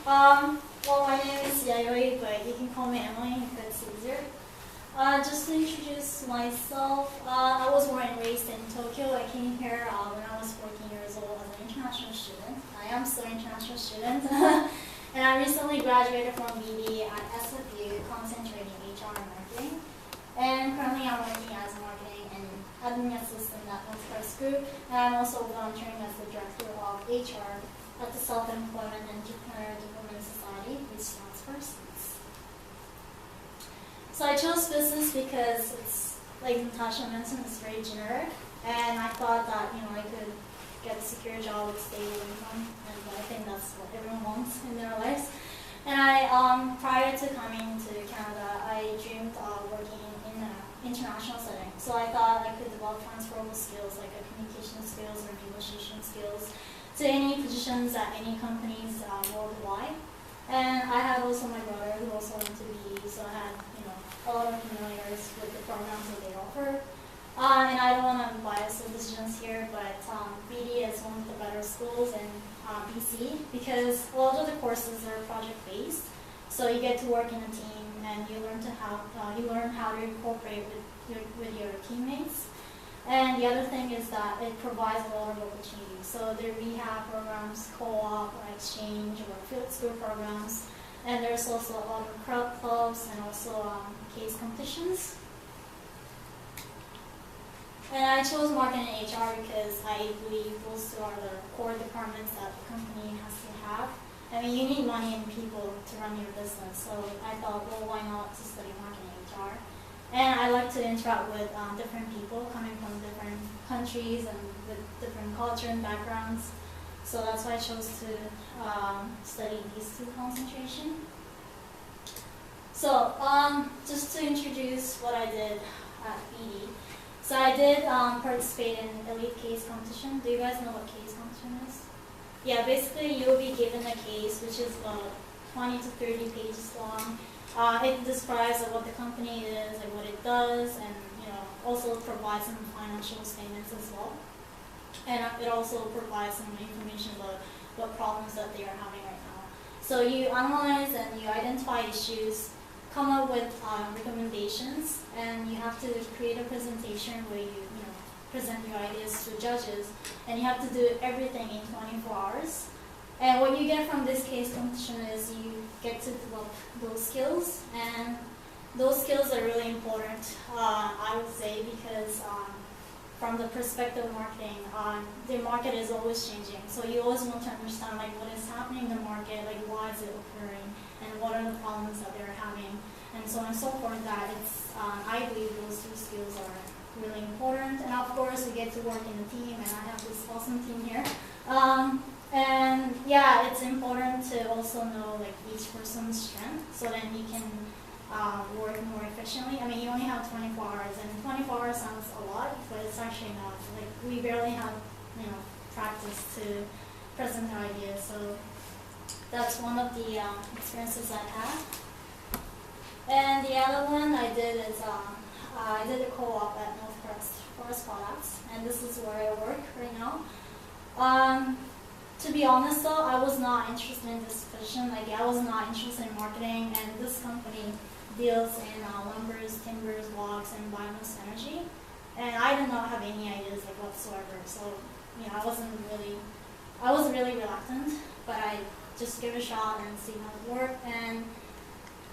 Well, my name is Yayoi, but you can call me Emily if it's easier. Just to introduce myself, I was born and raised in Tokyo. I came here when I was 14 years old as an international student. I am still an international student. And I recently graduated from BD at SFU, concentrating HR and marketing. And currently I'm working as a marketing and admin assistant at Northwest Group. And I'm also volunteering as the director of HR at the Self-Employment and Entrepreneur Development Society, which stands for SEEDS. So I chose business because it's, like Natasha mentioned, it's very generic. And I thought that, I could get a secure job with stable income, and I think that's what everyone wants in their lives. And prior to coming to Canada, I dreamed of working in an international setting. So I thought I could develop transferable skills like communication skills or negotiation skills to any positions at any companies worldwide. And I had also my brother who also went to BE, so I had a lot of familiars with the programs that they offer. And I don't want to bias the decisions here, but BD is one of the better schools in BC because a lot of the courses are project-based. So you get to work in a team, and you learn how to incorporate with your teammates. And the other thing is that it provides a lot of opportunities. So there we have programs, co-op, or exchange, or field school programs. And there's also a lot of crowd clubs and also case competitions. And I chose marketing and HR because I believe those two are the core departments that the company has to have. I mean, you need money and people to run your business. So I thought, well, why not to study marketing and HR? And I like to interact with different people coming from different countries and with different culture and backgrounds. So that's why I chose to study these two concentration. So just to introduce what I did at BD. So I did participate in elite case competition. Do you guys know what case competition is? Yeah, basically you'll be given a case which is about 20 to 30 pages long. It describes what the company is, like what it does, and also provides some financial statements as well. And it also provides some information about what problems that they are having right now. So you analyze and you identify issues, come up with recommendations, and you have to create a presentation where you present your ideas to judges, and you have to do everything in 24 hours. And what you get from this case competition is you get to develop those skills, and those skills are really important, I would say, because from the perspective of marketing, the market is always changing. So you always want to understand what is happening in the market, why is it occurring, and what are the problems that they're having, and so on and so forth. That it's, I believe those two skills are really important. And of course, we get to work in a team, and I have this awesome team here. And yeah, it's important to also know each person's strength, so then you can work more efficiently. I mean, you only have 24 hours, and 24 hours sounds a lot, but it's actually not. We barely have practice to present our ideas. So that's one of the experiences I had. And the other one I did is I did a co-op at Northwest Forest Products, and this is where I work right now. To be honest though, I was not interested in this position. I was not interested in marketing, and this company deals in lumbers, timbers, logs, and biomass energy. And I did not have any ideas whatsoever. So I was really reluctant, but I just gave it a shot and see how it worked. And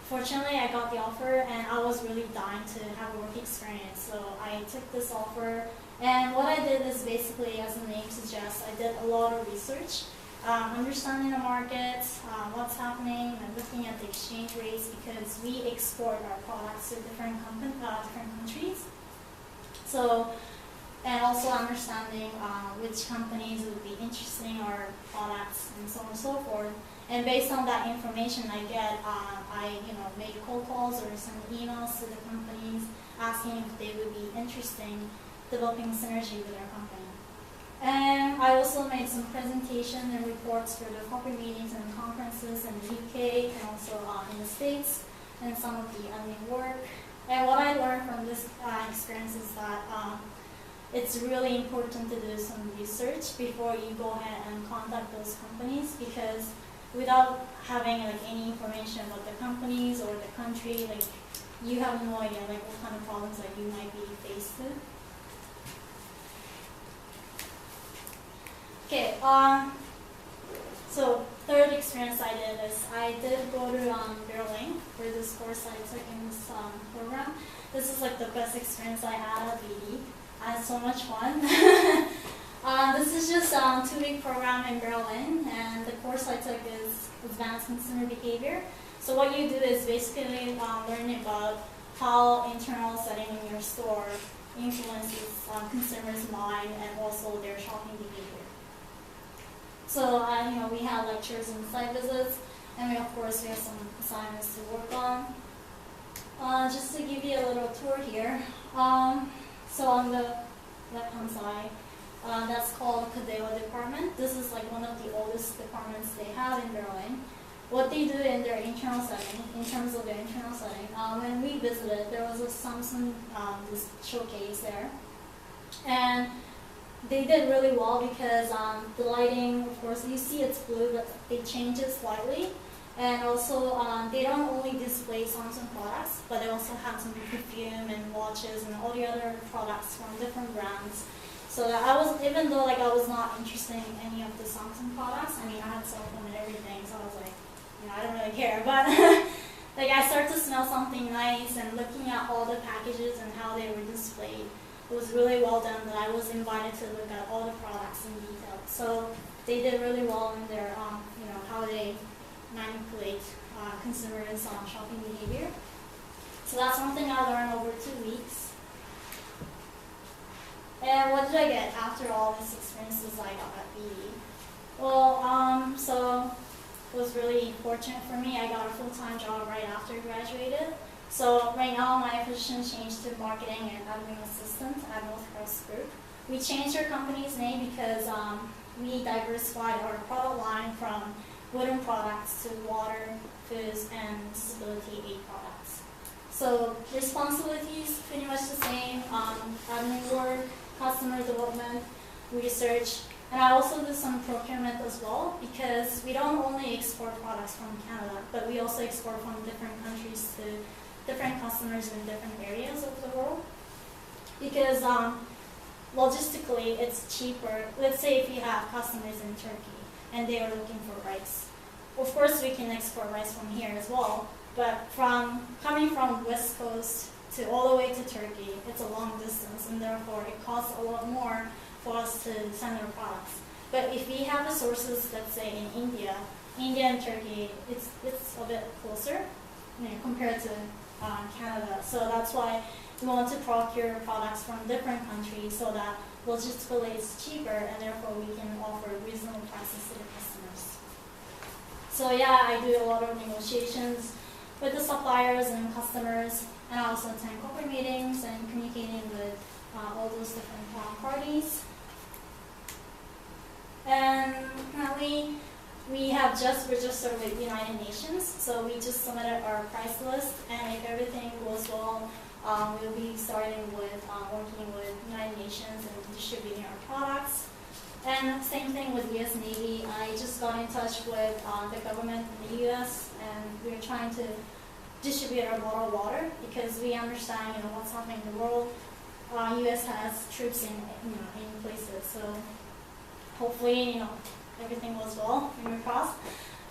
fortunately, I got the offer, and I was really dying to have a work experience. So I took this offer. And what I did is basically, as the name suggests, I did a lot of research, understanding the market, what's happening, and looking at the exchange rates, because we export our products to different countries. So, and also understanding which companies would be interested in our products, and so on and so forth. And based on that information I get, I make cold calls or send emails to the companies asking if they would be interested in developing synergy with our company. And I also made some presentations and reports for the corporate meetings and conferences in the UK and also in the States, and some of the admin work. And what I learned from this experience is that it's really important to do some research before you go ahead and contact those companies, because without having like any information about the companies or the country, like you have no idea like what kind of problems that you might be faced with. Okay, so third experience I did is I did go to Berlin for this course I took in this program. This is like the best experience I had at BD. I had so much fun. This is just a 2-week program in Berlin, and the course I took is Advanced Consumer Behavior. So what you do is basically learn about how internal setting in your store influences consumers' mind and also their shopping behavior. So we have lectures and site visits, and we of have some assignments to work on. Just to give you a little tour here. So on the left-hand side, that's called Cadeo department. This is like one of the oldest departments they have in Berlin. What they do in their internal setting, in terms of their internal setting, when we visited, there was a Samsung this showcase there, and they did really well because the lighting, of course, you see it's blue, but they change it slightly. And also, they don't only display Samsung products, but they also have some perfume and watches and all the other products from different brands. So that even though I was not interested in any of the Samsung products, I had cell phone and everything, so I was like, I don't really care. But I started to smell something nice, and looking at all the packages and how they were displayed, it was really well done that I was invited to look at all the products in detail. So they did really well in their, how they manipulate consumers' shopping behavior. So that's something I learned over 2 weeks. And what did I get after all these experiences I got at BD? Well, so it was really fortunate for me. I got a full-time job right after I graduated. So right now my position changed to marketing and admin assistant at Northcross Group. We changed our company's name because we diversified our product line from wooden products to water, foods, and disability aid products. So responsibilities pretty much the same, admin work, customer development, research, and I also do some procurement as well because we don't only export products from Canada, but we also export from different countries to different customers in different areas of the world. Because logistically, it's cheaper. Let's say if you have customers in Turkey and they are looking for rice. Of course, we can export rice from here as well, but coming from West Coast to all the way to Turkey, it's a long distance, and therefore it costs a lot more for us to send our products. But if we have the sources, let's say in India and Turkey, it's a bit closer, compared to Canada. So that's why we want to procure products from different countries so that logistically it's cheaper, and therefore we can offer reasonable prices to the customers. So yeah, I do a lot of negotiations with the suppliers and customers, and I also attend corporate meetings and communicating with all those different parties. And currently, we have just registered with United Nations, so we just submitted our price list, and if everything goes well, we'll be starting with working with United Nations and distributing our products. And same thing with US Navy. I just got in touch with the government in the US, and we're trying to distribute our bottled water because we understand what's happening in the world. US has troops in places, so hopefully everything goes well, fingers crossed.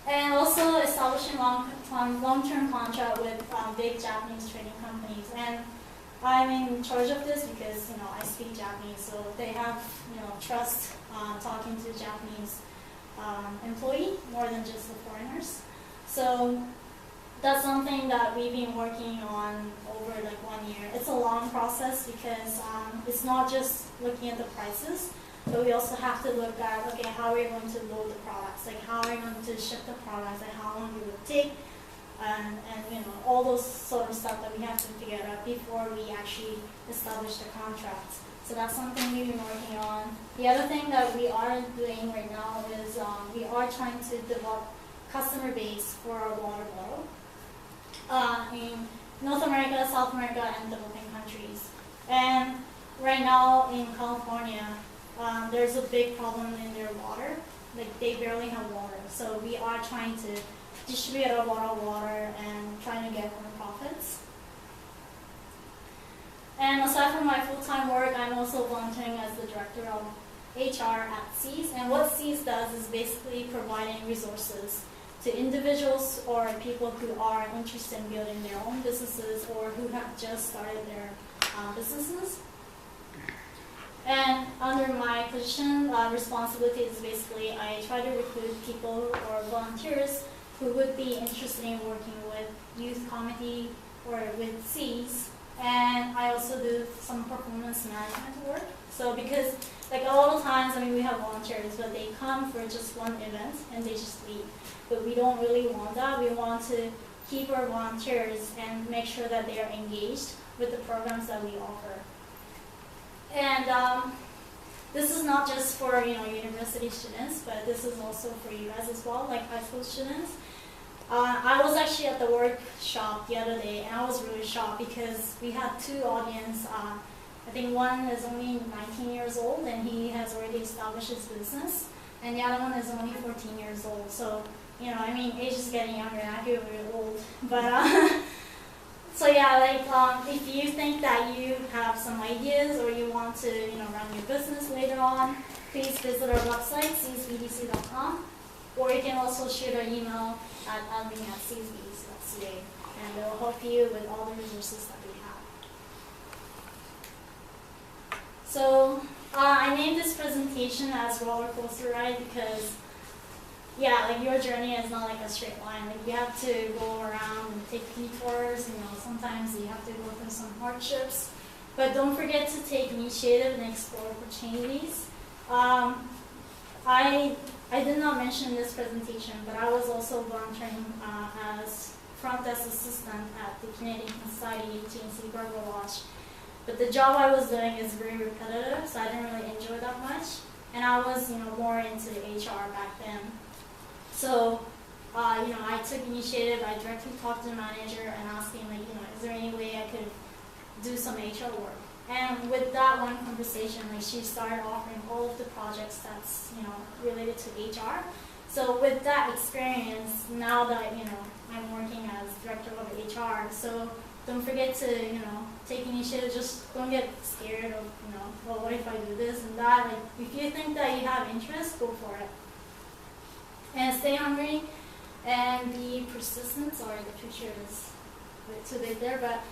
And also establishing long-term contract with big Japanese trading companies. And I'm in charge of this because I speak Japanese, so they have trust talking to Japanese employee more than just the foreigners. So that's something that we've been working on over 1 year. It's a long process because it's not just looking at the prices, but we also have to look at, okay, how are we going to load the products? How are we going to ship the products, and how long it would take, and all those sort of stuff that we have to figure out before we actually establish the contracts. So that's something we've been working on. The other thing that we are doing right now is we are trying to develop customer base for our water bottle in North America, South America, and developing countries. And right now in California, there's a big problem in their water like they barely have water. So we are trying to distribute a lot of water and trying to get more profits. And aside from my full-time work, I'm also volunteering as the director of HR at SEAS. And what SEAS does is basically providing resources to individuals or people who are interested in building their own businesses or who have just started their businesses. And under my position, responsibility is basically I try to recruit people or volunteers who would be interested in working with youth committee or with SEAS. And I also do some performance management work. So because like a lot of times, I mean, we have volunteers, but they come for just one event and they just leave. But we don't really want that. We want to keep our volunteers and make sure that they are engaged with the programs that we offer. And this is not just for university students, but this is also for you guys as well, like high school students. I was actually at the workshop the other day, and I was really shocked because we had two audience. I think one is only 19 years old, and he has already established his business, and the other one is only 14 years old. So, I mean, age is getting younger, and I feel really old. But so yeah, like if you think that you have some ideas or you want to, run your business later on, please visit our website, csbdc.com, or you can also shoot an email at admin@csbdc.ca, and it will help you with all the resources that we have. So I named this presentation as roller coaster ride because, yeah, like your journey is not like a straight line. Like you have to go around and take detours. Sometimes you have to go through some hardships, but don't forget to take initiative and explore opportunities. I did not mention this presentation, but I was also volunteering as front desk assistant at the Canadian Society TNC Burger Watch. But the job I was doing is very repetitive, so I didn't really enjoy that much. And I was, more into HR back then. So, I took initiative. I directly talked to the manager and asked him, like, is there any way I could do some HR work? And with that one conversation, like, she started offering all of the projects that's, related to HR. So with that experience, now that, I'm working as director of HR, so don't forget to, take initiative. Just don't get scared of, well, what if I do this and that? Like, if you think that you have interest, go for it. And stay hungry and be persistent. Sorry, the picture is a bit too big there, but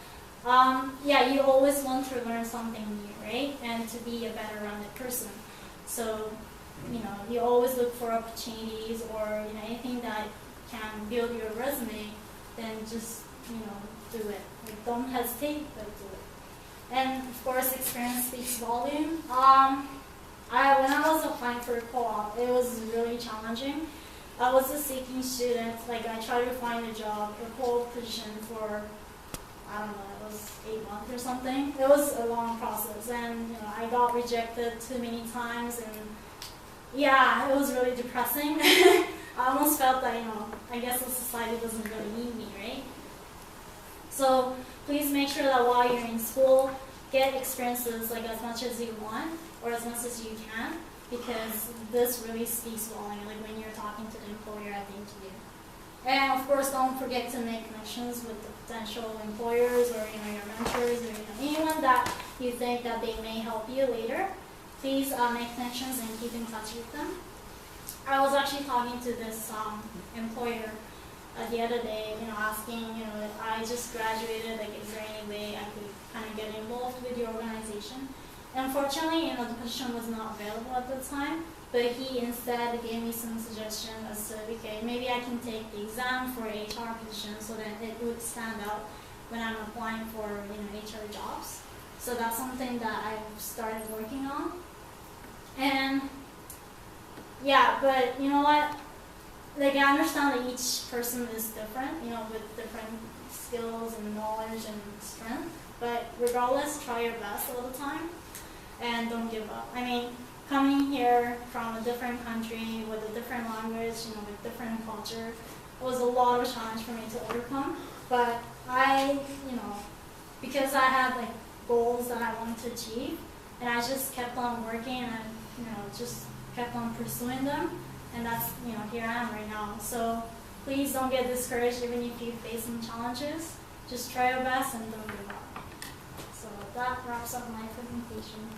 yeah, you always want to learn something new, right? And to be a better rounded person. So, you always look for opportunities or anything that can build your resume, then just, do it. Like, don't hesitate, but do it. And of course, experience speaks volume. When I was applying for a co-op, it was really challenging. I was a seeking student. Like, I tried to find a job, a co-op position for, I don't know, it was 8 months or something. It was a long process, and I got rejected too many times, and yeah, it was really depressing. I almost felt that, I guess the society doesn't really need me, right? So please make sure that while you're in school, get experiences like as much as you want or as much as you can, because this really speaks volume, like when you're talking to the employer at the interview. And of course, don't forget to make connections with the potential employers or your mentors or anyone that you think that they may help you later. Please make connections and keep in touch with them. I was actually talking to this employer the other day, asking, I just graduated, like, is there any way I could kind of get involved with your organization? And unfortunately, the position was not available at the time, but he instead gave me some suggestions as to, okay, maybe I can take the exam for HR position so that it would stand out when I'm applying for, HR jobs. So that's something that I've started working on. And yeah, but you know what? Like, I understand that each person is different, with different skills and knowledge and strength. But regardless, try your best all the time and don't give up. I mean, coming here from a different country with a different language, with different culture, it was a lot of challenge for me to overcome. But I, because I had like goals that I wanted to achieve, and I just kept on working and just kept on pursuing them, And that's, here I am right now. So please don't get discouraged even if you face some challenges. Just try your best and don't give up. So that wraps up my presentation.